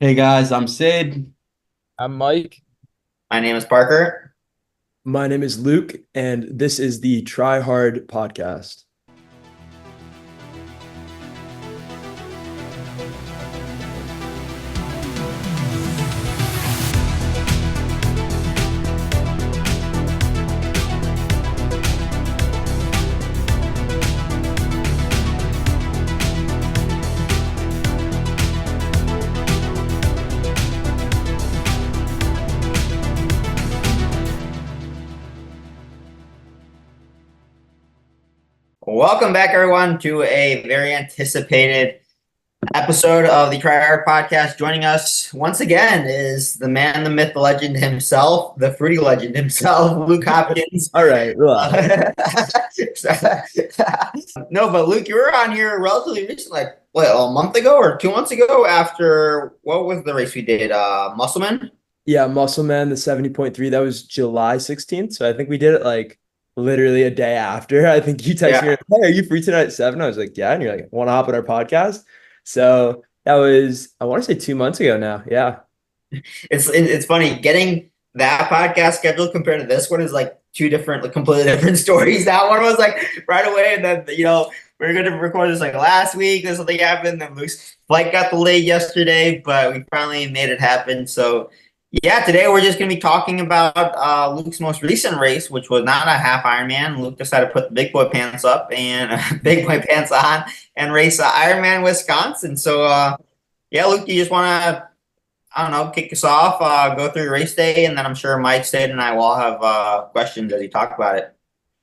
Hey guys, I'm Sid. I'm Mike. My name is Parker. My name is Luke, and this is the Try Hard podcast. Welcome back, everyone, to a very anticipated episode of the Try Hard podcast. Joining us once again is the man, the myth, the legend himself, the fruity legend himself, Luke Hopkins. All right, relax. No, but Luke, you were on here relatively recently, like what, a month ago or 2 months ago after what was the race we did? Musselman? Yeah, Musselman, the 70.3, that was July 16th. So I think we did it like literally a day after. I think you texted me, Yeah. hey, are you free tonight at 7? I was like, yeah. And you're like, want to hop on our podcast? So that was, I want to say 2 months ago now. Yeah. It's funny getting that podcast scheduled compared to this one is like two different, like completely different stories. That one was like right away, and then we were going to record this like last week. Then something happened. Then Luke's flight got delayed yesterday, but we finally made it happen. So yeah, today we're just going to be talking about Luke's most recent race, which was not a half Ironman. Luke decided to put the big boy pants up and big boy pants on and race Ironman Wisconsin. So yeah, Luke, you just want to I don't know, kick us off, go through race day, and then I'm sure Mike, Seid, and I will all have questions as you talk about it.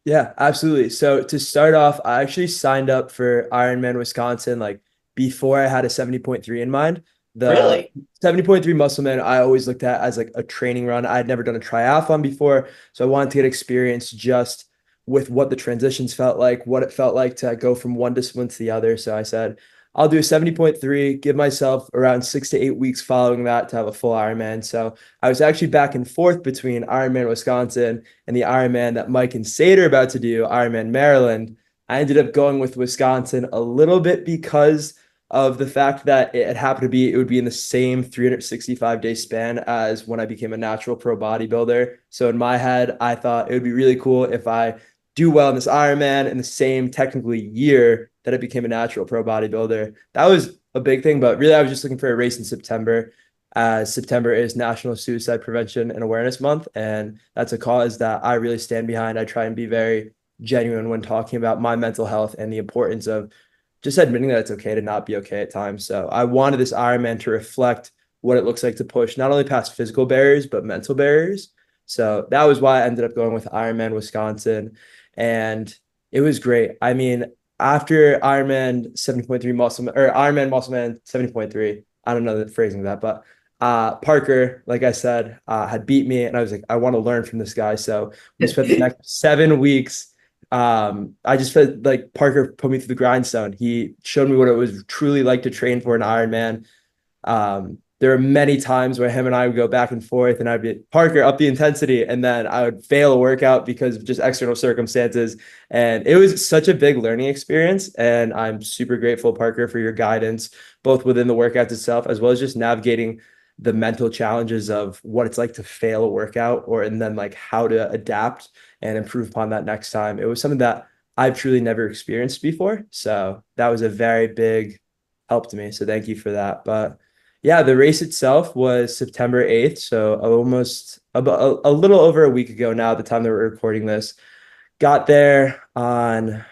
Yeah, absolutely. So to start off, I actually signed up for Ironman Wisconsin like before I had a 70.3 in mind. The Really? 70.3 Musselman I always looked at as like a training run. I had never done a triathlon before, so I wanted to get experience just with what the transitions felt like, what it felt like to go from one discipline to the other. So I said, I'll do a 70.3, give myself around 6 to 8 weeks following that to have a full Ironman. So I was actually back and forth between Ironman Wisconsin and the Ironman that Mike and Seid are about to do, Ironman Maryland. I ended up going with Wisconsin a little bit because of the fact that it would be in the same 365-day span as when I became a natural pro bodybuilder. So in my head, I thought it would be really cool if I do well in this Ironman in the same technically year that I became a natural pro bodybuilder. That was a big thing, but really I was just looking for a race in September. September is National Suicide Prevention and Awareness Month, and that's a cause that I really stand behind. I try and be very genuine when talking about my mental health and the importance of just admitting that it's okay to not be okay at times. So I wanted this Ironman to reflect what it looks like to push not only past physical barriers, but mental barriers. So that was why I ended up going with Ironman Wisconsin. And it was great. I mean, after Ironman 70.3 Musselman or Ironman Musselman 70.3, I don't know the phrasing of that, but Parker, like I said, had beat me, and I was like, I want to learn from this guy. So we spent the next 7 weeks. I just felt like Parker put me through the grindstone. He showed me what it was truly like to train for an Ironman. There are many times where him and I would go back and forth, and I'd be Parker up the intensity, and then I would fail a workout because of just external circumstances. And it was such a big learning experience. And I'm super grateful, Parker, for your guidance, both within the workouts itself, as well as just navigating the mental challenges of what it's like to fail a workout and then like how to adapt and improve upon that next time. It was something that I've truly never experienced before. So that was a very big help to me. So thank you for that. But yeah, the race itself was September 8th. So almost about a little over a week ago now, at the time that we're recording this. Got there on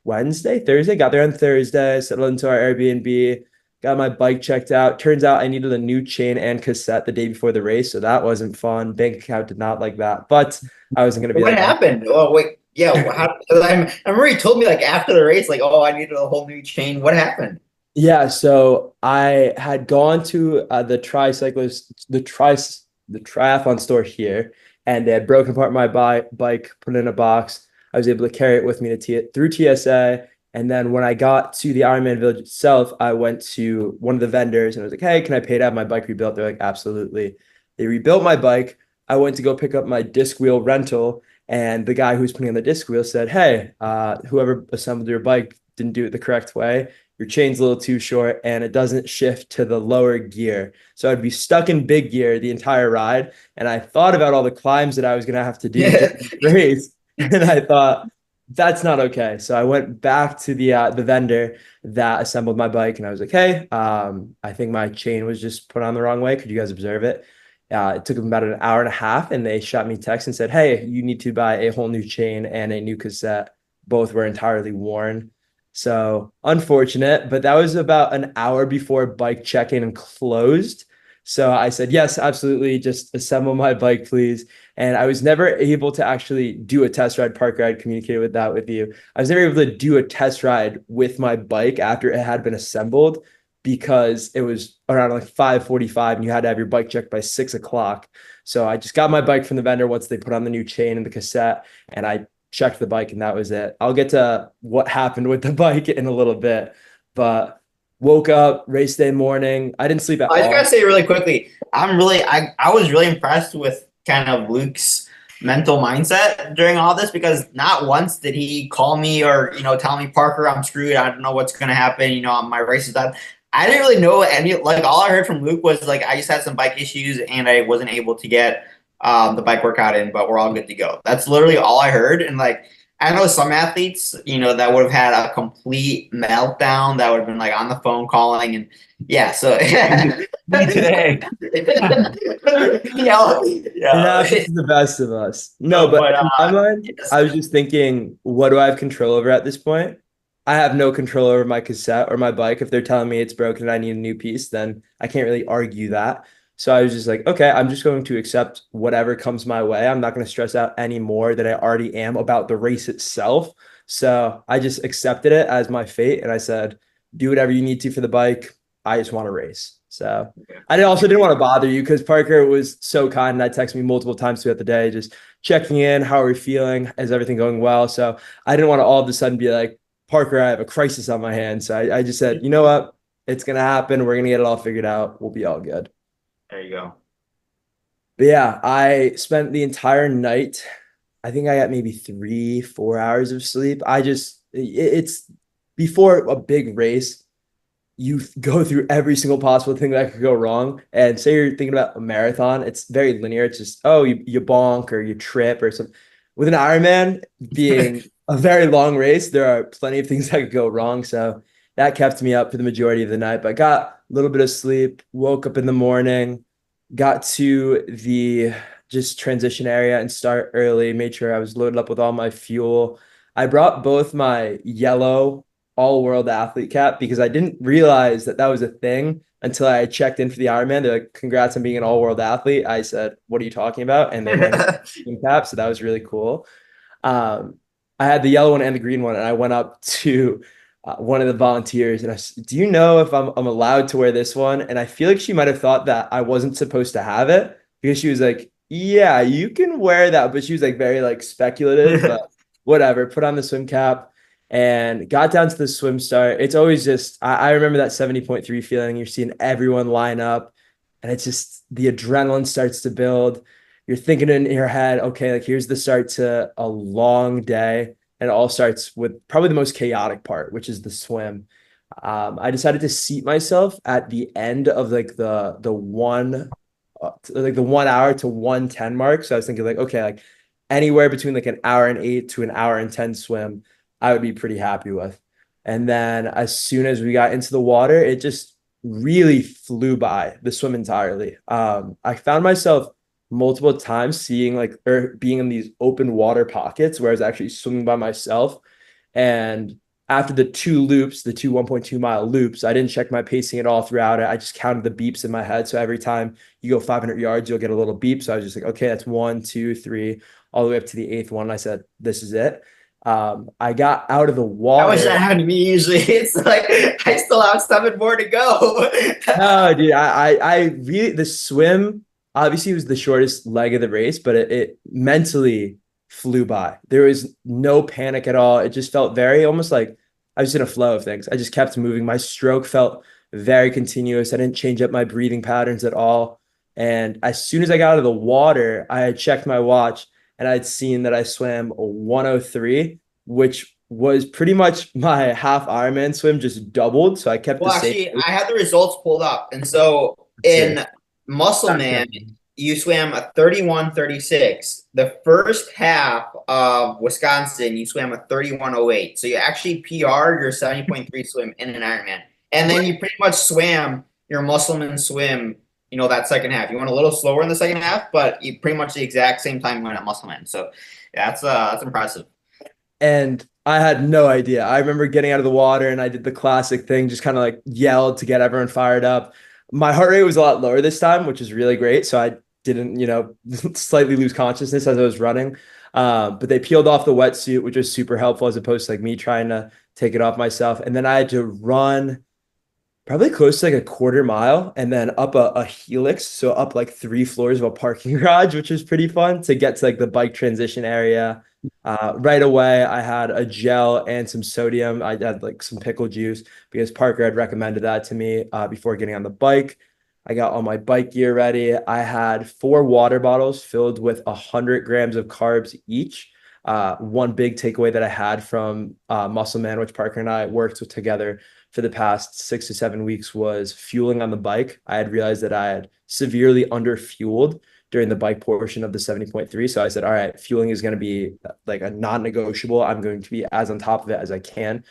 Thursday, got there on Thursday, settled into our Airbnb, got my bike checked out. Turns out I needed a new chain and cassette the day before the race. So that wasn't fun. Bank account did not like that, but I wasn't going to be What that guy. happened? Oh wait, yeah. How, I remember you told me like after the race, like, oh, I needed a whole new chain. What happened? Yeah, so I had gone to the triathlon store here, and they had broken apart my bike, put it in a box. I was able to carry it with me through TSA, and then when I got to the Ironman Village itself, I went to one of the vendors and I was like, "Hey, can I pay to have my bike rebuilt?" They're like, "Absolutely." They rebuilt my bike. I went to go pick up my disc wheel rental, and the guy who was putting on the disc wheel said, "Hey, whoever assembled your bike didn't do it the correct way. your chain's a little too short and it doesn't shift to the lower gear. So I'd be stuck in big gear the entire ride. And I thought about all the climbs that I was going to have to do during the race. And I thought, that's not okay. So I went back to the vendor that assembled my bike and I was like, hey, I think my chain was just put on the wrong way. Could you guys observe it? It took them about an hour and a half and they shot me a text and said, hey, you need to buy a whole new chain and a new cassette. Both were entirely worn. So unfortunate, but that was about an hour before bike check-in closed. So I said, yes, absolutely. Just assemble my bike, please. And I was never able to actually do a test ride. Parker, I'd communicated with that with you. I was never able to do a test ride with my bike after it had been assembled because it was around like 5:45 and you had to have your bike checked by 6 o'clock. So I just got my bike from the vendor once they put on the new chain and the cassette, and I checked the bike and that was it. I'll get to what happened with the bike in a little bit, but woke up race day morning. I didn't sleep at all. I just gotta say really quickly, I was really impressed with kind of Luke's mental mindset during all this, because not once did he call me or, tell me, Parker, I'm screwed. I don't know what's going to happen. My race is done. I didn't really know any, like all I heard from Luke was like, I just had some bike issues and I wasn't able to get the bike workout in, but we're all good to go. That's literally all I heard. And like, I know some athletes, that would have had a complete meltdown, that would have been like on the phone calling and yeah. So me today. Yeah, this is the best of us. No, but in my mind, yes. I was just thinking, what do I have control over at this point? I have no control over my cassette or my bike. If they're telling me it's broken and I need a new piece, then I can't really argue that. So I was just like, okay, I'm just going to accept whatever comes my way. I'm not going to stress out any more than I already am about the race itself. So I just accepted it as my fate. And I said, do whatever you need to for the bike. I just want to race. So I also didn't want to bother you because Parker was so kind and I texted me multiple times throughout the day, just checking in. How are we feeling? Is everything going well? So I didn't want to all of a sudden be like, Parker, I have a crisis on my hands. So I just said, you know what? It's going to happen. We're going to get it all figured out. We'll be all good. There you go. But yeah, I spent the entire night. I think I got maybe 3-4 hours of sleep. It's before a big race, you go through every single possible thing that could go wrong. And say you're thinking about a marathon, it's very linear. It's just, oh, you bonk or you trip or something. With an Ironman being a very long race, there are plenty of things that could go wrong. So that kept me up for the majority of the night, but I got a little bit of sleep, woke up in the morning, got to the just transition area and start early, made sure I was loaded up with all my fuel. I brought both my yellow all-world athlete cap because I didn't realize that was a thing until I checked in for the Ironman. They're like, congrats on being an all-world athlete. I said, what are you talking about? And they went cap, so that was really cool. I had the yellow one and the green one, and I went up to one of the volunteers and I said, do you know if I'm allowed to wear this one? And I feel like she might have thought that I wasn't supposed to have it because she was like, yeah, you can wear that. But she was like very like speculative, but whatever, put on the swim cap and got down to the swim start. It's always just, I remember that 70.3 feeling. You're seeing everyone line up and it's just the adrenaline starts to build. You're thinking in your head, okay, like here's the start to a long day. And it all starts with probably the most chaotic part, which is the swim. I decided to seat myself at the end of like the 1 hour to 1:10 mark. So I was thinking like, okay, like anywhere between like an hour and 8 to an hour and 10 swim, I would be pretty happy with. And then as soon as we got into the water, it just really flew by the swim entirely. I found myself multiple times seeing like or being in these open water pockets where I was actually swimming by myself. And after the two 1.2 mile loops, I didn't check my pacing at all throughout it. I just counted the beeps in my head. So every time you go 500 yards, you'll get a little beep. So I was just like, okay, that's 1, 2, 3, all the way up to the 8th one. And I said, this is it. I got out of the water. I wish that happened to me. Usually it's like I still have 7 more to go. No, dude, I really, the swim obviously it was the shortest leg of the race, but it mentally flew by. There was no panic at all. It just felt very almost like I was in a flow of things. I just kept moving. My stroke felt very continuous. I didn't change up my breathing patterns at all. And as soon as I got out of the water, I had checked my watch and I'd seen that I swam a 1:03, which was pretty much my half Ironman swim just doubled. So I kept the Well, same. actually, I had the results pulled up. And so Serious. in Musselman, you swam a 31:36. The first half of Wisconsin, you swam a 31:08. So you actually PR'd your 70.3 swim in an Ironman. And then you pretty much swam your Musselman swim, that second half. You went a little slower in the second half, but you pretty much the exact same time you went at Musselman. So that's impressive. And I had no idea. I remember getting out of the water and I did the classic thing, just kind of like yelled to get everyone fired up. My heart rate was a lot lower this time, which is really great. So I didn't, slightly lose consciousness as I was running. But they peeled off the wetsuit, which was super helpful as opposed to like me trying to take it off myself. And then I had to run probably close to like a quarter mile and then up a helix. So up like 3 floors of a parking garage, which was pretty fun to get to like the bike transition area. Right away, I had a gel and some sodium. I had like some pickle juice because Parker had recommended that to me before getting on the bike. I got all my bike gear ready. I had 4 water bottles filled with 100 grams of carbs each. One big takeaway that I had from Musselman, which Parker and I worked with together for the past 6 to 7 weeks, was fueling on the bike. I had realized that I had severely underfueled during the bike portion of the 70.3. So I said, all right, fueling is going to be like a non-negotiable. I'm going to be as on top of it as I can.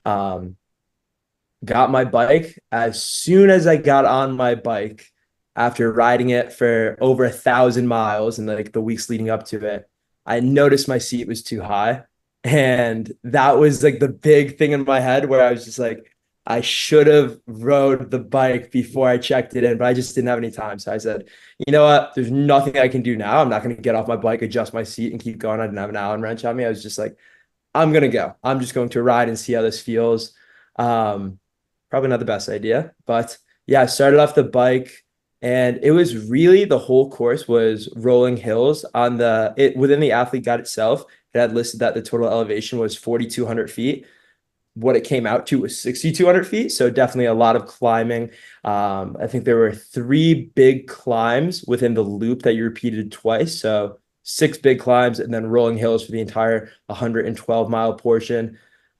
Got my bike. As soon as I got on my bike, after riding it for over 1,000 miles and like the weeks leading up to it, I noticed my seat was too high. And that was like the big thing in my head where I was just like, I should have rode the bike before I checked it in, but I just didn't have any time. So I said, you know what? There's nothing I can do now. I'm not going to get off my bike, adjust my seat, and keep going. I didn't have an Allen wrench on me. I was just like, I'm going to go. I'm just going to ride and see how this feels. Probably not the best idea, but yeah, I started off the bike and it was really the whole course was rolling hills on within the athlete guide itself. It had listed that the total elevation was 4,200 feet. What it came out to was 6,200 feet. So definitely a lot of climbing. I think there were 3 big climbs within the loop that you repeated twice. So 6 big climbs and then rolling hills for the entire 112-mile portion.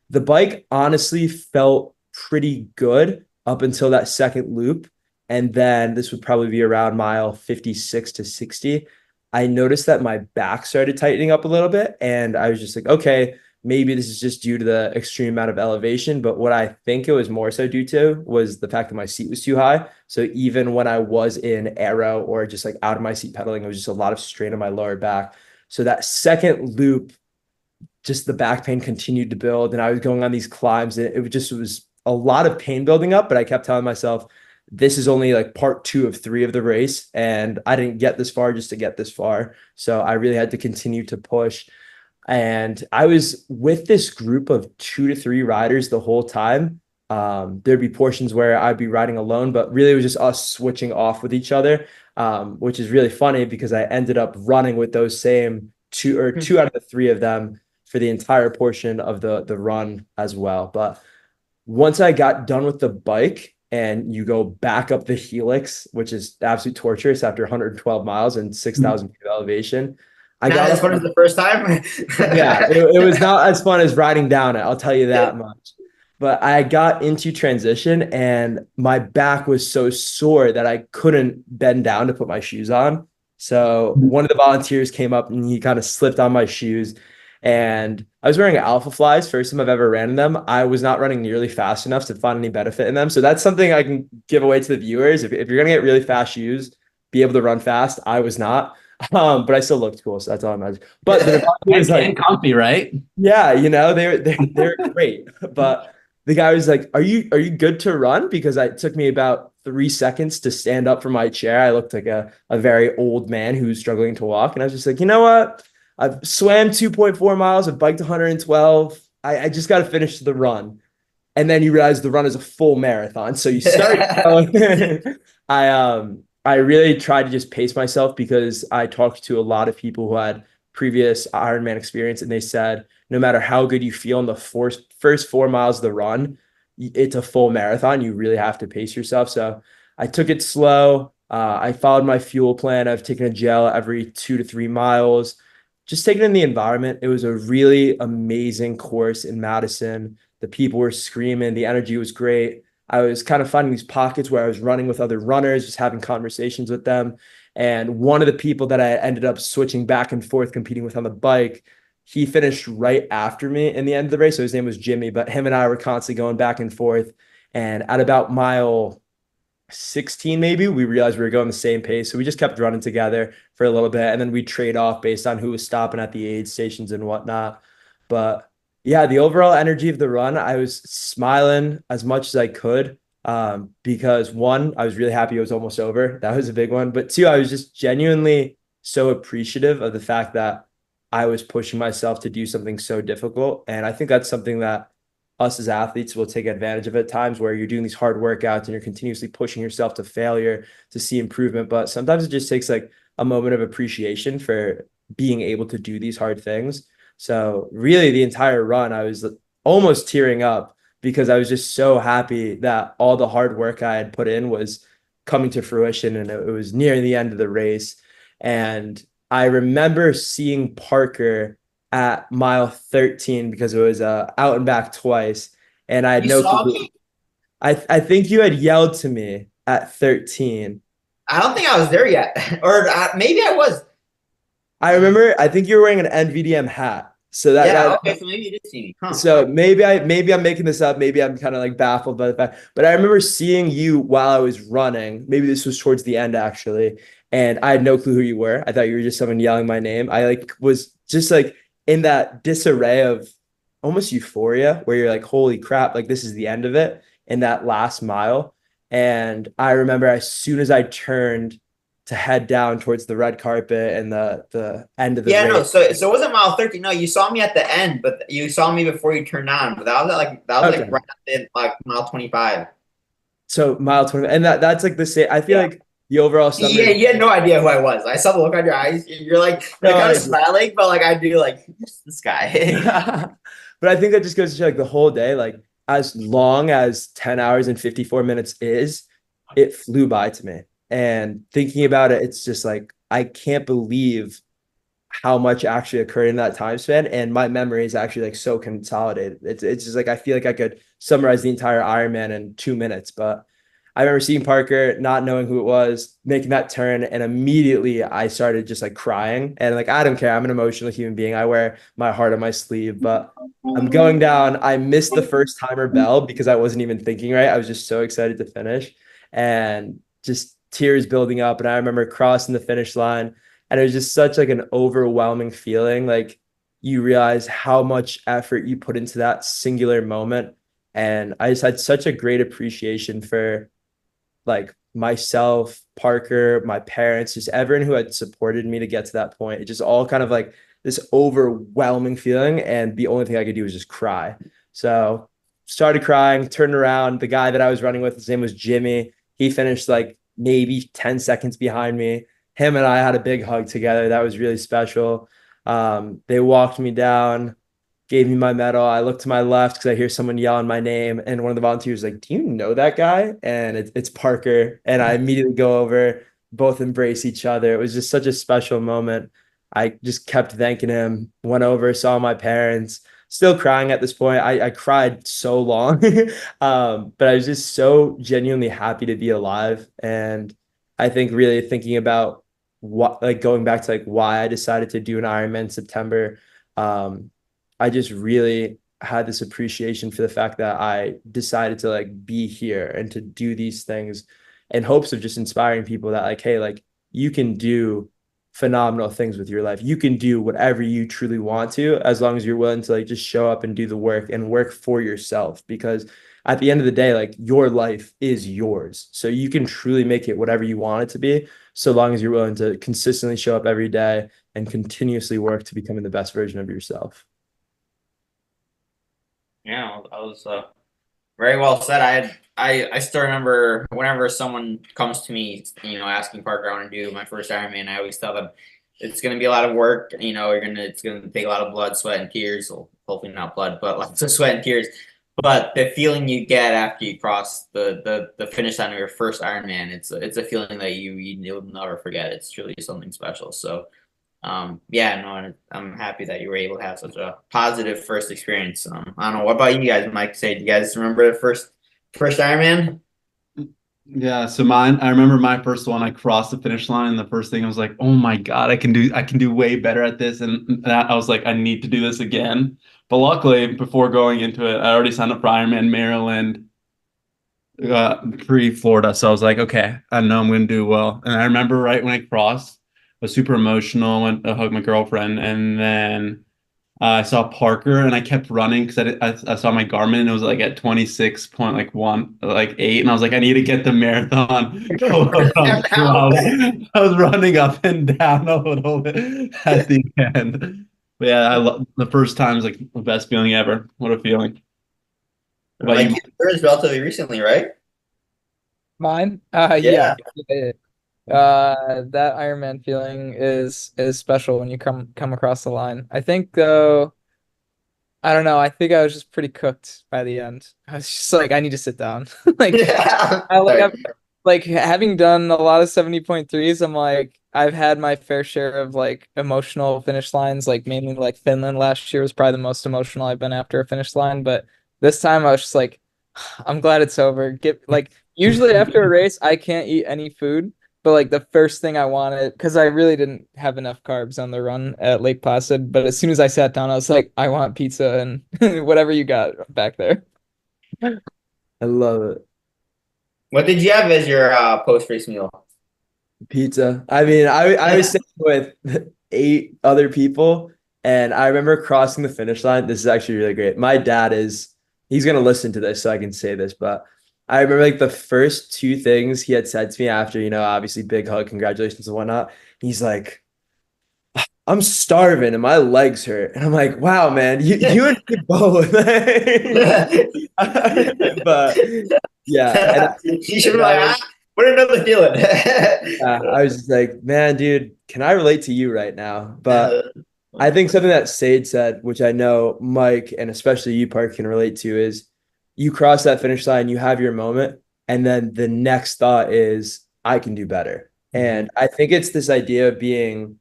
The bike honestly felt pretty good up until that second loop. And then this would probably be around mile 56 to 60. I noticed that my back started tightening up a little bit. And I was just like, okay, maybe this is just due to the extreme amount of elevation. But what I think it was more so due to was the fact that my seat was too high. So even when I was in aero or just like out of my seat pedaling, it was just a lot of strain on my lower back. So that second loop, just the back pain continued to build. And I was going on thit was a lot of pain building up, but I kept telling myself, this is only like part 2 of 3 of the race. And I didn't get this far just to get this far. So I really had to continue to push. And I was with this group of 2 to 3 riders the whole time. There'd be portions where I'd be riding alone, but really it was just us switching off with each other, which is really funny because I ended up running with those same 2 out of the 3 of them for the entire portion of the run as well. But once I got done with the bike and you go back up the helix, which is absolute torturous after 112 miles and 6,000 feet of elevation, I got as fun as the first time. yeah, it was not as fun as riding down it. I'll tell you that much. But I got into transition and my back was so sore that I couldn't bend down to put my shoes on. So one of the volunteers came up and he kind of slipped on my shoes. And I was wearing Alpha Flies, first time I've ever ran in them. I was not running nearly fast enough to find any benefit in them. So that's something I can give away to the viewers. If you're going to get really fast shoes, be able to run fast. I was not. But I still looked cool, so that's all that matters. But the guy was like, comfy, right? yeah, they're great. But the guy was like, "Are you good to run?" Because it took me about 3 seconds to stand up from my chair. I looked like a very old man who's struggling to walk, and I was just like, you know what? I've swam 2.4 miles. I've biked 112. I just got to finish the run. And then you realize the run is a full marathon, so you start going. I really tried to just pace myself because I talked to a lot of people who had previous Ironman experience, and they said no matter how good you feel in the first 4 miles of the run, it's a full marathon. You really have to pace yourself. So I took it slow. I followed my fuel plan. I've taken a gel every 2 to 3 miles, just taking in the environment. It was a really amazing course in Madison. The people were screaming, the energy was great. I was kind of finding these pockets where I was running with other runners, just having conversations with them. And one of the people that I ended up switching back and forth competing with on the bike, he finished right after me in the end of the race. So his name was Jimmy, but him and I were constantly going back and forth. And at about mile 16, maybe, we realized we were going the same pace. So we just kept running together for a little bit. And then we trade off based on who was stopping at the aid stations and whatnot. But yeah, the overall energy of the run, I was smiling as much as I could, because one, I was really happy it was almost over. That was a big one. But two, I was just genuinely so appreciative of the fact that I was pushing myself to do something so difficult. And I think that's something that us as athletes will take advantage of at times, where you're doing these hard workouts and you're continuously pushing yourself to failure to see improvement. But sometimes it just takes like a moment of appreciation for being able to do these hard things. So really the entire run, I was almost tearing up because I was just so happy that all the hard work I had put in was coming to fruition, and it was near the end of the race. And I remember seeing Parker at mile 13 because it was out and back twice. And I had You no saw clue. me? I think you had yelled to me at 13. I don't think I was there yet, or maybe I was. I remember, I think you were wearing an NVDM hat. So Yeah, okay, so maybe you did see me. Huh. so maybe I'm making this up. Maybe I'm kind of like baffled by the fact, but I remember seeing you while I was running. Maybe this was towards the end actually, and I had no clue who you were. I thought you were just someone yelling my name. I like was just like in that disarray of almost euphoria where you're like, holy crap, like this is the end of it in that last mile. And I remember as soon as I turned to head down towards the red carpet and the end of the Yeah, no, race. so it wasn't mile 13. No, you saw me at the end, but you saw me before you turned on. But that was like Okay. right at like mile 25. So mile 20, and that's like the same. I feel Yeah. like the overall Yeah, summary. you had no idea who I was. I saw the look on your eyes. You're like No, kind I of do. smiling, but like I do like who's this guy. But I think that just goes to show like the whole day, like as long as 10 hours and 54 minutes is, it flew by to me. And thinking about it, it's just like I can't believe how much actually occurred in that time span. And my memory is actually like so consolidated. It's just like I feel like I could summarize the entire Ironman in 2 minutes. But I remember seeing Parker, not knowing who it was, making that turn, and immediately I started just like crying. And like I don't care, I'm an emotional human being. I wear my heart on my sleeve, but I'm going down. I missed the first timer bell because I wasn't even thinking right. I was just so excited to finish, and just tears building up. And I remember crossing the finish line, and it was just such like an overwhelming feeling. Like you realize how much effort you put into that singular moment. And I just had such a great appreciation for like myself, Parker, my parents, just everyone who had supported me to get to that point. It just all kind of like this overwhelming feeling. And the only thing I could do was just cry. So started crying, turned around. The guy that I was running with, his name was Jimmy. He finished like maybe 10 seconds behind me. Him and I had a big hug together. That was really special. They walked me down, gave me my medal. I look to my left because I hear someone yelling my name, and one of the volunteers was like, "Do you know that guy?" And it's Parker. And I immediately go over, both embrace each other. It was just such a special moment. I just kept thanking him, went over, saw my parents, still crying at this point. I cried so long. But I was just so genuinely happy to be alive. And I think really thinking about what, like going back to like why I decided to do an Ironman in September. I just really had this appreciation for the fact that I decided to like be here and to do these things in hopes of just inspiring people that like, hey, like you can do phenomenal things with your life. You can do whatever you truly want to, as long as you're willing to like just show up and do the work and work for yourself. Because at the end of the day, like your life is yours. So you can truly make it whatever you want it to be, so long as you're willing to consistently show up every day and continuously work to becoming the best version of yourself. Yeah, I was very well said. I still remember whenever someone comes to me, asking Parker I want to do my first Ironman, I always tell them it's going to be a lot of work. It's going to take a lot of blood, sweat, and tears. Well, hopefully not blood, but lots of sweat and tears. But the feeling you get after you cross the finish line of your first Ironman, it's a feeling that you'll never forget. It's truly something special. So Yeah, no, and I'm happy that you were able to have such a positive first experience. I don't know. What about you guys, Mike? Say, do you guys remember the first Ironman? Yeah, so mine, I remember my first one, I crossed the finish line, and the first thing I was like, oh my God, I can do way better at this. And I was like, I need to do this again. But luckily, before going into it, I already signed up for Ironman Maryland pre-Florida. So I was like, okay, I know I'm going to do well. And I remember right when I crossed, I was super emotional, went to hug my girlfriend, and then I saw Parker and I kept running because I saw my Garmin and it was like at 26 point like one like eight, and I was like, I need to get the marathon go around. So I was running up and down a little bit at the end. But yeah, I love the first time is like the best feeling ever. What a feeling. What about Mike, you? you did yours relatively recently, right? Mine? Yeah. Yeah. That Ironman feeling is special when you come across the line. I think though, I don't know, I think I was just pretty cooked by the end. I was just like, I need to sit down. Like Yeah. I like Sorry. I've like having done a lot of 70.3s, I'm like I've had my fair share of like emotional finish lines, like mainly like Finland last year was probably the most emotional I've been after a finish line, but this time I was just like I'm glad it's over. Get like usually after a race I can't eat any food, but like the first thing I wanted because I really didn't have enough carbs on the run at Lake Placid, but as soon as I sat down I was like I want pizza and whatever you got back there. I love it. What did you have as your post race meal? Pizza. I mean, I was sitting with 8 other people, and I remember crossing the finish line. This is actually really great. My dad is he's gonna listen to this, so I can say this, but I remember like the first two things he had said to me after, obviously big hug, congratulations and whatnot. He's like, I'm starving and my legs hurt. And I'm like, wow, man, you and me both. But yeah, You should be that like, was what another feeling. yeah, I was just like, man, dude, can I relate to you right now? But I think something that Seid said, which I know Mike and especially you, Park, can relate to, is you cross that finish line, you have your moment, and then the next thought is, I can do better. And I think it's this idea of being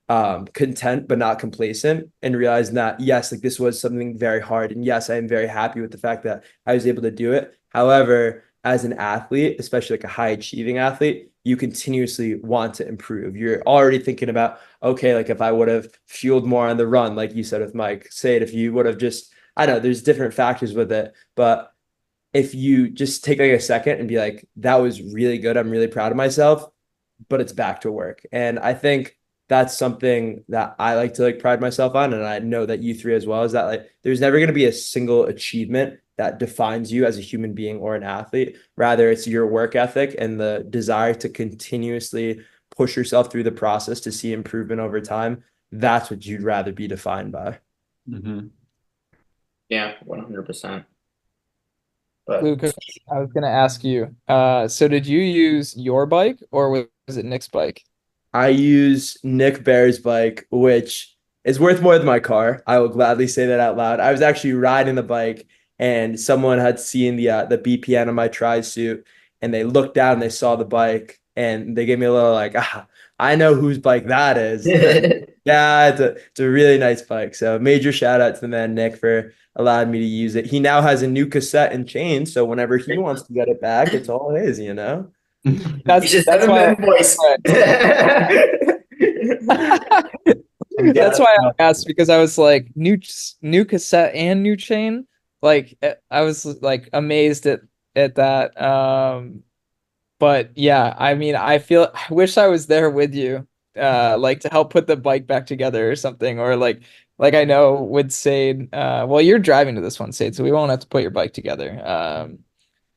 content but not complacent, and realizing that yes, like this was something very hard, and yes, I am very happy with the fact that I was able to do it. However, as an athlete, especially like a high achieving athlete, you continuously want to improve. You're already thinking about, okay, like if I would have fueled more on the run, like you said with Mike, say it, if you would have just, I know there's different factors with it, but if you just take like a second and be like, that was really good, I'm really proud of myself, but it's back to work. And I think that's something that I like to like pride myself on. And I know that you three as well, is that like there's never going to be a single achievement that defines you as a human being or an athlete. Rather, it's your work ethic and the desire to continuously push yourself through the process to see improvement over time. That's what you'd rather be defined by. Mhm. Yeah, 100%. But Luke, I was gonna ask you, so did you use your bike or was it Nick's bike? I use Nick Bear's bike, which is worth more than my car. I will gladly say that out loud. I was actually riding the bike, and someone had seen the BPN on my tri suit, and they looked down and they saw the bike, and they gave me a little like, I know whose bike that is. And yeah, it's a really nice bike. So major shout out to the man Nick for allowing me to use it. He now has a new cassette and chain, so whenever he wants to get it back, it's all his. you should send That's them why the invoice. I'm that's glad. why I asked because I was like new cassette and new chain. Like I was like amazed at that. But yeah, I mean, I wish I was there with you, like to help put the bike back together or something, or like I know with Sade, well, you're driving to this one, Sade, so we won't have to put your bike together.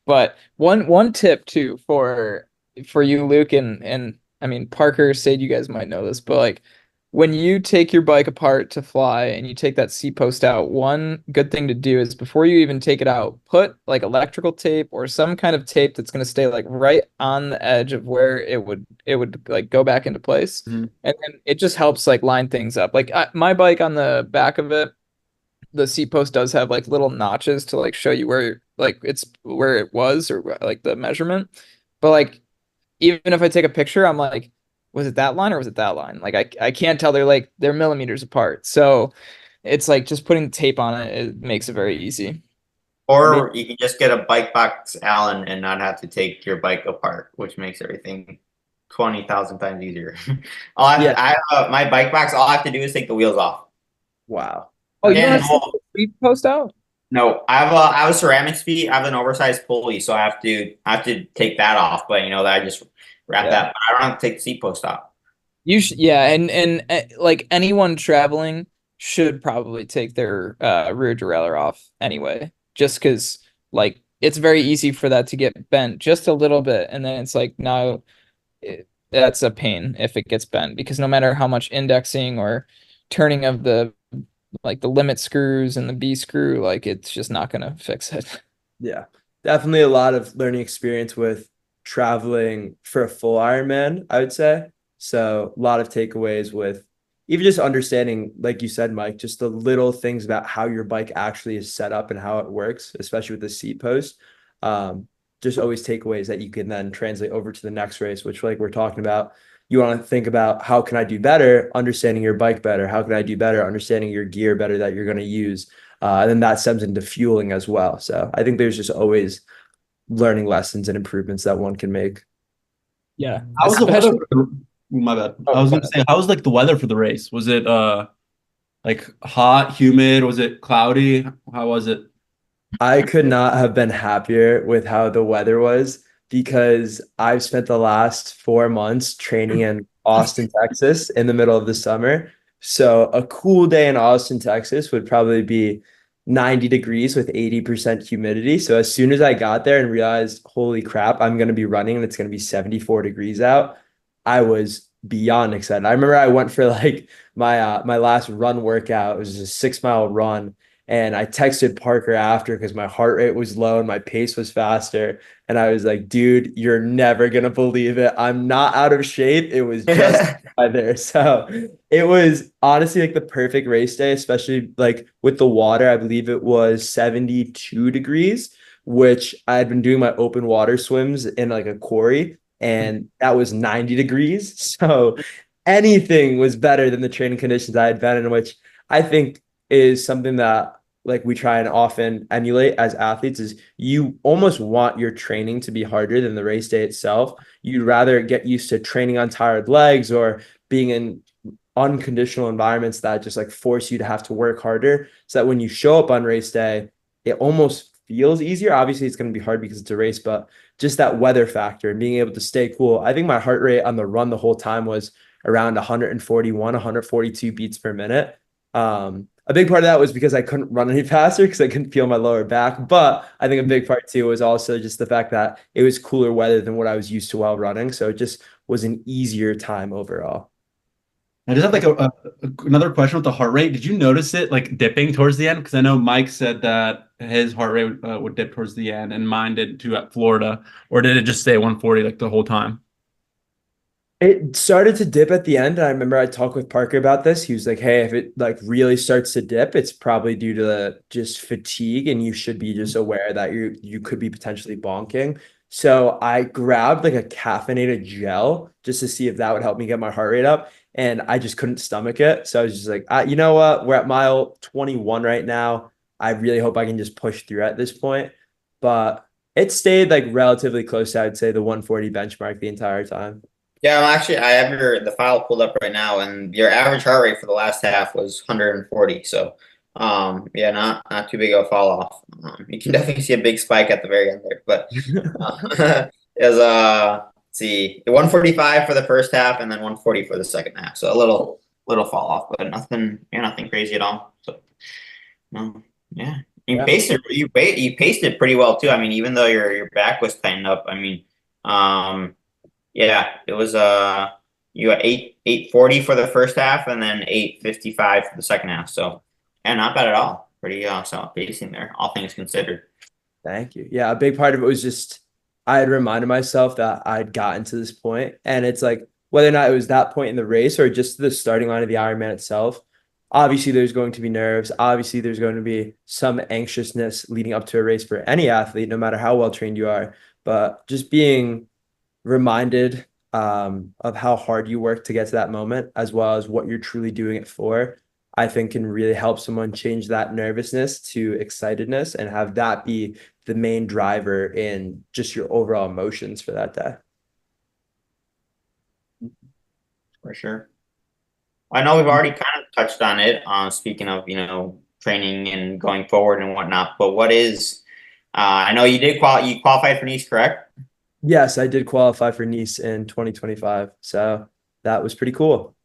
But one tip too for you, Luke, and I mean Parker, Sade, you guys might know this, but like when you take your bike apart to fly and you take that seat post out, one good thing to do is before you even take it out, put like electrical tape or some kind of tape that's going to stay like right on the edge of where it would like go back into place. Mhm. And then it just helps like line things up. Like my bike on the back of it, the seat post does have like little notches to like show you where like it's where it was or like the measurement. But like even if I take a picture, I'm like was it that line or was it that line? Like I can't tell. They're millimeters apart. So it's like just putting tape on it, it makes it very easy. Or you can just get a bike box Allen and not have to take your bike apart, which makes everything 20,000 times easier. Yeah. My bike box, all I have to do is take the wheels off. Wow. Oh, you don't And have to speed post out? no, I have a ceramic feet. I have an oversized pulley, so I have to take that off. But that I just wrap Yeah. that. But I don't have to take the seat post off. You should, yeah, and like anyone traveling should probably take their rear derailleur off anyway, just because like it's very easy for that to get bent just a little bit, and then it's like now that's a pain if it gets bent because no matter how much indexing or turning of the like the limit screws and the B screw, like it's just not gonna fix it. Yeah, definitely a lot of learning experience with traveling for a full Ironman, I would say. So a lot of takeaways with even just understanding, like you said, Mike, just the little things about how your bike actually is set up and how it works, especially with the seat post. Just always takeaways that you can then translate over to the next race, which like we're talking about. You want to think about how can I do better, understanding your bike better? How can I do better, understanding your gear better that you're going to use? And then that stems into fueling as well. So I think there's just always learning lessons and improvements that one can make. Yeah, How was the weather? especially. My bad. Oh, I was go gonna ahead. say, how was like the weather for the race? Was it like hot, humid? Was it cloudy? How was it? I could not have been happier with how the weather was because I've spent the last 4 months training in Austin, Texas in the middle of the summer. So a cool day in Austin, Texas would probably be 90 degrees with 80% humidity. So as soon as I got there and realized, holy crap, I'm going to be running and it's going to be 74 degrees out, I was beyond excited. I remember I went for like my last run workout. It was a 6 mile run. And I texted Parker after because my heart rate was low and my pace was faster. And I was like, dude, you're never going to believe it. I'm not out of shape. It was just there. So it was honestly like the perfect race day, especially like with the water. I believe it was 72 degrees, which I had been doing my open water swims in like a quarry, and that was 90 degrees. So anything was better than the training conditions I had been in, which I think is something that like we try and often emulate as athletes is you almost want your training to be harder than the race day itself. You'd rather get used to training on tired legs or being in unconditional environments that just like force you to have to work harder so that when you show up on race day, it almost feels easier. Obviously, it's going to be hard because it's a race, but just that weather factor and being able to stay cool. I think my heart rate on the run the whole time was around 141, 142 beats per minute. A big part of that was because I couldn't run any faster because I couldn't feel my lower back. But I think a big part too was also just the fact that it was cooler weather than what I was used to while running. So it just was an easier time overall. I just have like another question with the heart rate. Did you notice it like dipping towards the end? Because I know Mike said that his heart rate would dip towards the end, and mine did too at Florida. Or did it just stay 140 like the whole time? It started to dip at the end. And I remember I talked with Parker about this. He was like, hey, if it like really starts to dip, it's probably due to just fatigue and you should be just aware that you could be potentially bonking. So I grabbed like a caffeinated gel just to see if that would help me get my heart rate up. And I just couldn't stomach it. So I was just like, you know what? We're at mile 21 right now. I really hope I can just push through at this point. But it stayed like relatively close to, I'd say, the 140 benchmark the entire time. Yeah, I have the file pulled up right now, and your average heart rate for the last half was 140. So, yeah, not too big of a fall off. You can definitely see a big spike at the very end there, but is let's see, 145 for the first half, and then 140 for the second half. So a little fall off, but nothing crazy at all. So, no, yeah, Yeah. you paced it pretty well too. I mean, even though your back was tightened up, I mean, yeah, it was you got 840 for the first half and then 855 for the second half. So yeah, not bad at all. Pretty solid pacing there, all things considered. Thank you. Yeah, a big part of it was just I had reminded myself that I'd gotten to this point, and it's like whether or not it was that point in the race or just the starting line of the Ironman itself. Obviously, there's going to be nerves. Obviously, there's going to be some anxiousness leading up to a race for any athlete, no matter how well trained you are. But just being reminded of how hard you work to get to that moment, as well as what you're truly doing it for, I think can really help someone change that nervousness to excitedness and have that be the main driver in just your overall emotions for that day. For sure. I know we've already kind of touched on it, speaking of, training and going forward and whatnot, but what is, I know you qualified for Nice, correct? Yes, I did qualify for Nice in 2025. So that was pretty cool.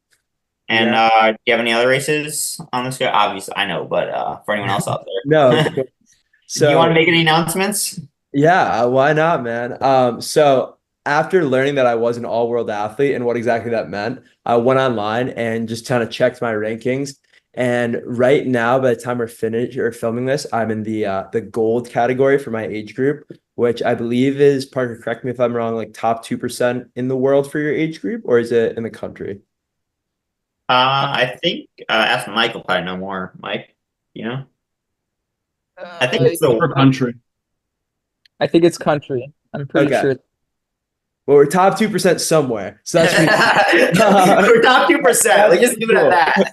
And Yeah. do you have any other races on this go? Obviously, I know, but for anyone else out No, there, of course. do you want to So make any announcements? yeah, why not, man? So after learning that I was an all-world athlete and what exactly that meant, I went online and just kind of checked my rankings. And right now, by the time we're finished or filming this, I'm in the gold category for my age group, which I believe is, Parker, correct me if I'm wrong, like top 2% in the world for your age group, or is it in the country? I think ask Mike will probably know more. Mike, you know, I think Uh, it's the For country. I think it's country. I'm pretty Okay. sure. Well, we're top 2% somewhere. So that's pretty we're top 2%. Like just leave it at cool. that.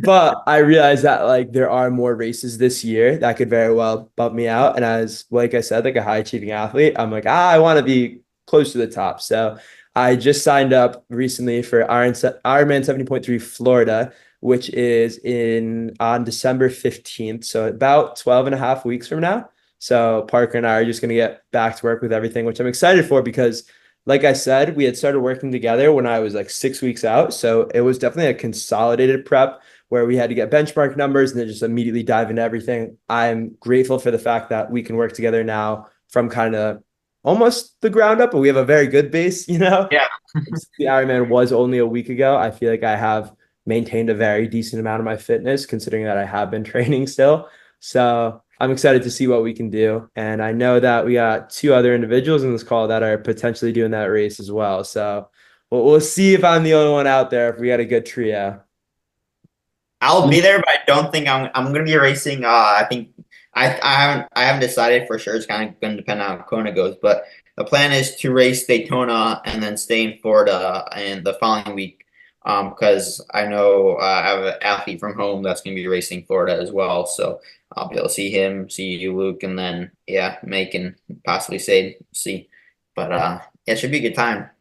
But I realized that like there are more races this year that could very well bump me out. And as like I said, like a high achieving athlete, I'm like, I want to be close to the top. So I just signed up recently for Ironman 70.3 Florida, which is in on December 15th. So about 12 and a half weeks from now. So Parker and I are just going to get back to work with everything, which I'm excited for because like I said, we had started working together when I was like 6 weeks out. So it was definitely a consolidated prep where we had to get benchmark numbers and then just immediately dive into everything. I'm grateful for the fact that we can work together now from kind of almost the ground up, but we have a very good base, Yeah. The Ironman was only a week ago. I feel like I have maintained a very decent amount of my fitness considering that I have been training still. So I'm excited to see what we can do. And I know that we got two other individuals in this call that are potentially doing that race as well. So we'll see if I'm the only one out there, if we got a good trio. I'll be there, but I don't think I'm gonna be racing. I think I haven't decided for sure. It's kind of gonna depend on how Kona goes, but the plan is to race Daytona and then stay in Florida and the following week. Because I know I have an athlete from home that's gonna be racing Florida as well, so I'll be able to see him, see you, Luke, and then yeah, Make and possibly Seid, see. But yeah, it should be a good time.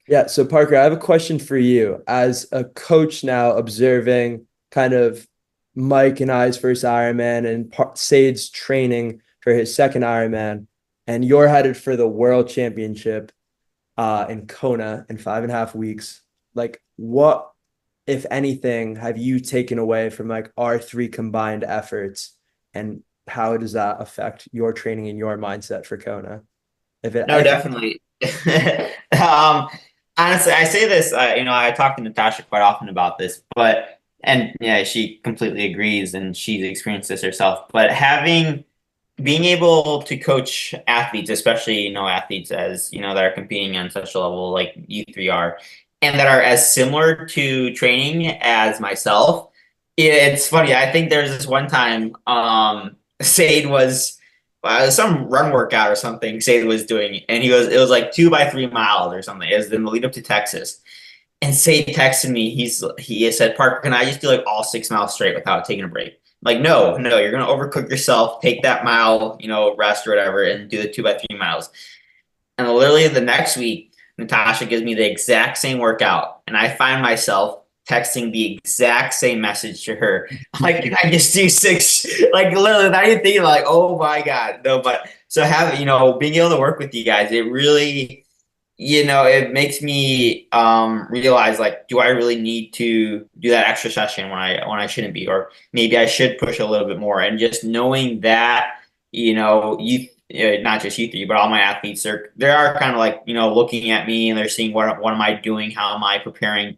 Yeah, so Parker, I have a question for you. As a coach now, observing kind of Mike and I's first Ironman and Said's training for his second Ironman, and you're headed for the World Championship in Kona in 5.5 weeks. Like, what, if anything, have you taken away from like our three combined efforts, and how does that affect your training and your mindset for Kona? No, definitely. um, Honestly, I say this. I talk to Natasha quite often about this, but and yeah, she completely agrees, and she's experienced this herself. But being able to coach athletes, especially athletes as that are competing on such a level like you three are, and that are as similar to training as myself. It's funny. I think there's this one time, Seid was some run workout or something Seid was doing, and it was like 2 by 3 miles or something. It was in the lead up to Texas. And Seid texted me. He said, Parker, can I just do like all 6 miles straight without taking a break? Like, no, you're gonna overcook yourself. Take that mile, rest or whatever, and do the 2 by 3 miles. And literally the next week, Natasha gives me the exact same workout, and I find myself texting the exact same message to her. Like, can I just do six? Like, literally, not even thinking, like, oh my God. No, but so being able to work with you guys, it really, it makes me realize, like, do I really need to do that extra session when I shouldn't be, or maybe I should push a little bit more. And just knowing that, not just you three, but all my athletes they are kind of like looking at me and they're seeing what am I doing, how am I preparing.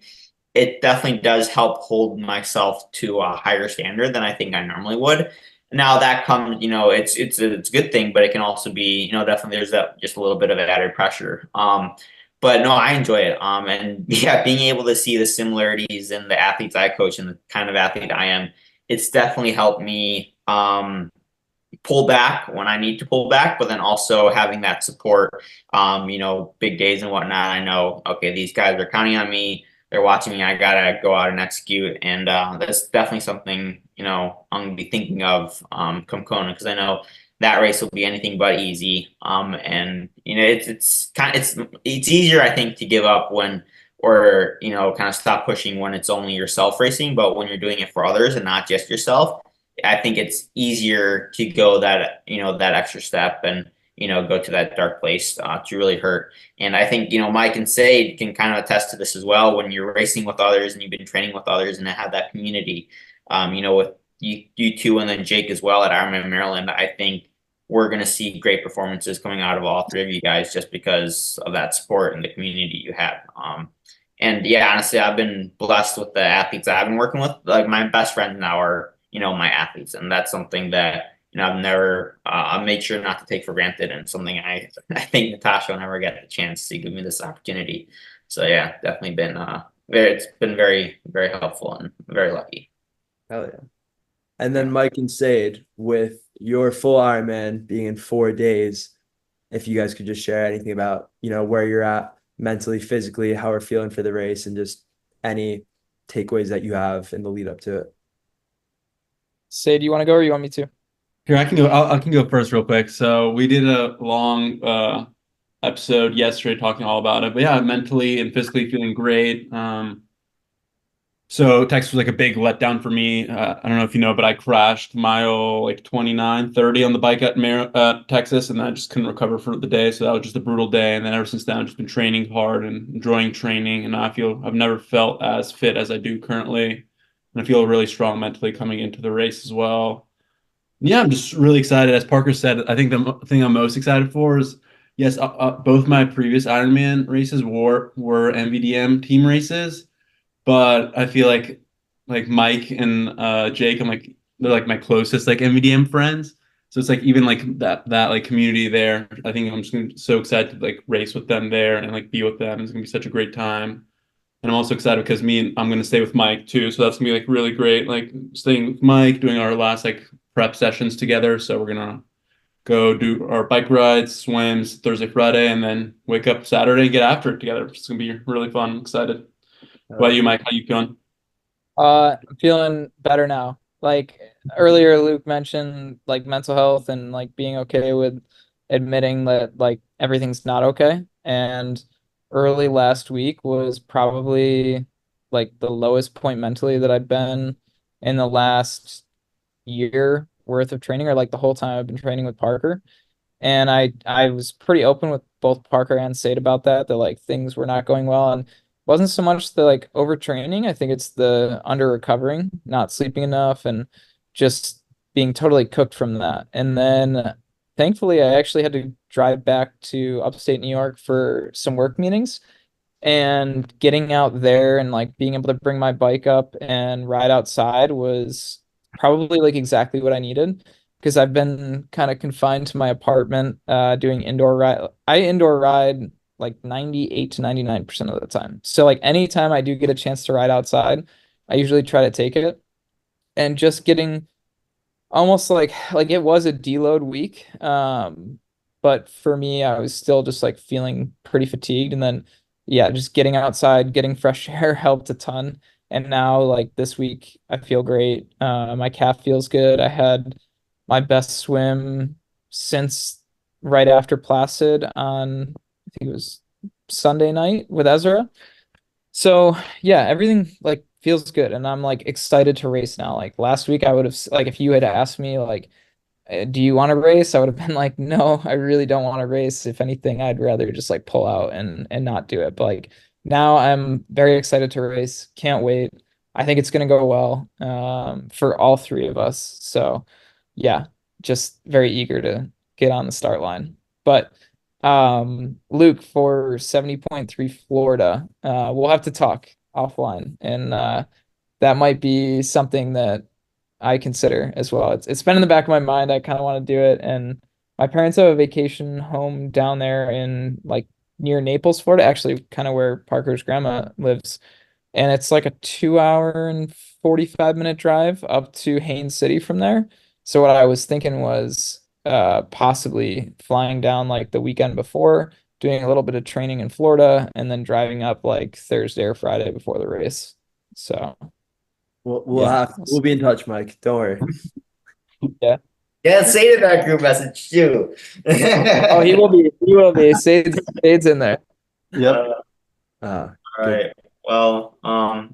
It definitely does help hold myself to a higher standard than I think I normally would. Now that comes, it's a good thing, but it can also be, definitely there's that just a little bit of added pressure. But no, I enjoy it. And yeah, being able to see the similarities in the athletes I coach and the kind of athlete I am, it's definitely helped me pull back when I need to pull back, but then also having that support, big days and whatnot. I know, okay, these guys are counting on me. They're watching me. I gotta go out and execute, and that's definitely something I'm gonna be thinking of come Kona, because I know that race will be anything but easy. And it's easier, I think, to give up when, or kind of stop pushing when it's only yourself racing, but when you're doing it for others and not just yourself, I think it's easier to go that extra step and go to that dark place to really hurt. And I think Mike and Seid can kind of attest to this as well. When you're racing with others and you've been training with others and have that community, with you two and then Jake as well at Ironman Maryland, I think we're going to see great performances coming out of all three of you guys just because of that support and the community you have. And yeah, honestly, I've been blessed with the athletes I've been working with. Like, my best friends now are my athletes, and that's something that I've never I made sure not to take for granted, and something I think Natasha will never get the chance to give me this opportunity. So yeah, definitely been it's been very, very helpful and very lucky. Hell yeah. And then Mike and Seid, with your full Ironman being in 4 days, if you guys could just share anything about where you're at mentally, physically, how we're feeling for the race, and just any takeaways that you have in the lead up to it. Say, do you want to go or you want me to? Here, I can go. I can go first real quick. So we did a long episode yesterday talking all about it. But yeah, mentally and physically feeling great. So Texas was like a big letdown for me. I don't know if you know, but I crashed mile like 29, 30 on the bike at Texas, and I just couldn't recover for the day. So that was just a brutal day. And then ever since then, I've just been training hard and enjoying training. And I feel I've never felt as fit as I do currently. And I feel really strong mentally coming into the race as well. Yeah, I'm just really excited. As Parker said, I think the thing I'm most excited for is, yes, both my previous Ironman races were NVDM team races, but I feel like Mike and Jake, they're like my closest like NVDM friends. So it's like even like that like community there. I think I'm just so excited to like race with them there and like be with them. It's gonna be such a great time. And I'm also excited because I'm gonna stay with Mike too. So that's gonna be like really great. Like staying with Mike, doing our last like prep sessions together. So we're gonna go do our bike rides, swims Thursday, Friday, and then wake up Saturday and get after it together. It's gonna be really fun. I'm excited. What about you, Mike? How you feeling? I'm feeling better now. Like earlier, Luke mentioned like mental health and like being okay with admitting that like everything's not okay. And early last week was probably like the lowest point mentally that I've been in the last year worth of training, or like the whole time I've been training with Parker. And I was pretty open with both Parker and Sade about that like things were not going well. And wasn't so much the like overtraining. I think it's the under recovering, not sleeping enough, and just being totally cooked from that. And then thankfully I actually had to drive back to upstate New York for some work meetings, and getting out there and like being able to bring my bike up and ride outside was probably like exactly what I needed, because I've been kind of confined to my apartment doing indoor ride. I indoor ride like 98 to 99% of the time. So like anytime I do get a chance to ride outside, I usually try to take it. And just getting almost like it was a deload week. But for me, I was still just like feeling pretty fatigued. And then yeah, just getting outside, getting fresh air helped a ton. And now like this week I feel great. My calf feels good. I had my best swim since right after Placid on, I think it was Sunday night with Ezra. So yeah, everything like feels good, and I'm like excited to race now. Like last week, I would have like if you had asked me like, do you want to race? I would have been like, no, I really don't want to race. If anything, I'd rather just like pull out and not do it. But like now, I'm very excited to race. Can't wait. I think it's gonna go well for all three of us. So yeah, just very eager to get on the start line. But Luke, for 70.3 Florida, we'll have to talk offline, and that might be something that I consider as well. It's been in the back of my mind. I kind of want to do it, and my parents have a vacation home down there in like near Naples, Florida, actually kind of where Parker's grandma lives. And it's like a 2 hour and 45-minute drive up to Haines City from there. So what I was thinking was possibly flying down like the weekend before, doing a little bit of training in Florida, and then driving up like Thursday or Friday before the race. So yeah, We'll be in touch, Mike. Don't worry. yeah. Yeah, say to that group message too. Oh, he will be. He will be. Said's in there. Yep. All Good. right. Well,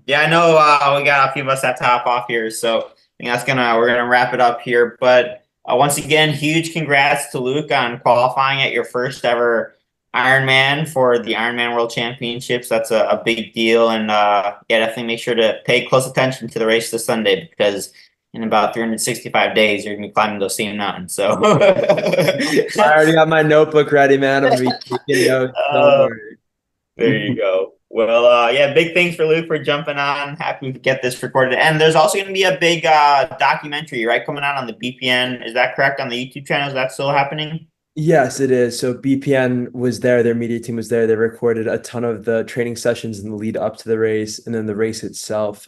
yeah, I know we got a few of us that top off here, so I think we're gonna wrap it up here. But once again, huge congrats to Luke on qualifying at your first ever Ironman for the Ironman World Championships. That's a big deal, and yeah, definitely make sure to pay close attention to the race this Sunday because in about 365 days you're gonna be climbing those same mountains. So I already got my notebook ready, man. I'm gonna be taking notes. Don't worry. There you go. Well, yeah, big thanks for Luke for jumping on. Happy to get this recorded. And there's also going to be a big documentary, right, coming out on the BPN. Is that correct on the YouTube channel? Is that still happening? Yes, it is. So BPN was there, their media team was there. They recorded a ton of the training sessions in the lead up to the race and then the race itself.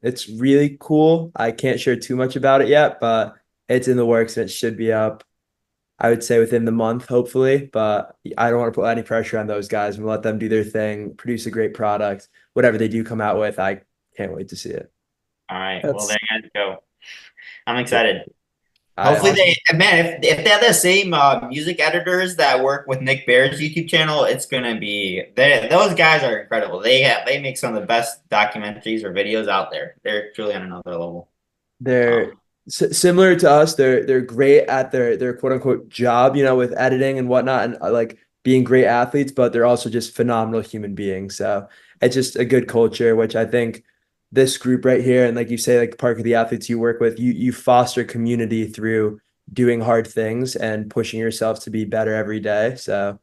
It's really cool. I can't share too much about it yet, but it's in the works and it should be up, I would say within the month, hopefully. But I don't want to put any pressure on those guys and let them do their thing, produce a great product. Whatever they do come out with, I can't wait to see it. All right. Well, That's there you guys go. I'm excited. I- Hopefully if they have the same music editors that work with Nick Bare's YouTube channel, it's gonna be those guys are incredible. They make some of the best documentaries or videos out there. They're truly on another level. They're similar to us. They're great at their quote unquote job, with editing and whatnot, and like being great athletes, but they're also just phenomenal human beings. So it's just a good culture, which I think this group right here, and like you say, like Parker, the athletes you work with, you foster community through doing hard things and pushing yourself to be better every day. So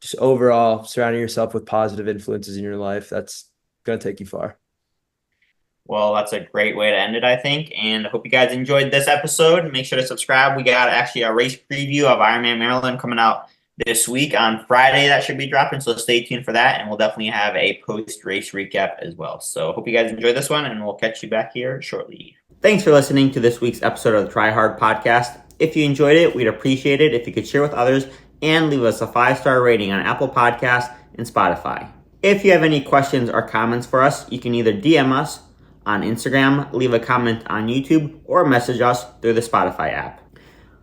just overall surrounding yourself with positive influences in your life, that's gonna take you far. Well, that's a great way to end it, I think. And I hope you guys enjoyed this episode. Make sure to subscribe. We got actually a race preview of Ironman Maryland coming out this week on Friday. That should be dropping. So stay tuned for that. And we'll definitely have a post-race recap as well. So hope you guys enjoyed this one and we'll catch you back here shortly. Thanks for listening to this week's episode of the Try Hard podcast. If you enjoyed it, we'd appreciate it if you could share with others and leave us a 5-star rating on Apple Podcasts and Spotify. If you have any questions or comments for us, you can either DM us on Instagram, leave a comment on YouTube, or message us through the Spotify app.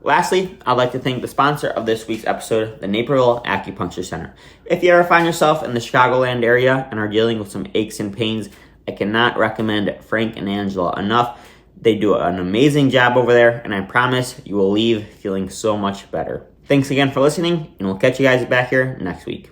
Lastly, I'd like to thank the sponsor of this week's episode, the Naperville Acupuncture Center. If you ever find yourself in the Chicagoland area and are dealing with some aches and pains, I cannot recommend Frank and Angela enough. They do an amazing job over there, and I promise you will leave feeling so much better. Thanks again for listening, and we'll catch you guys back here next week.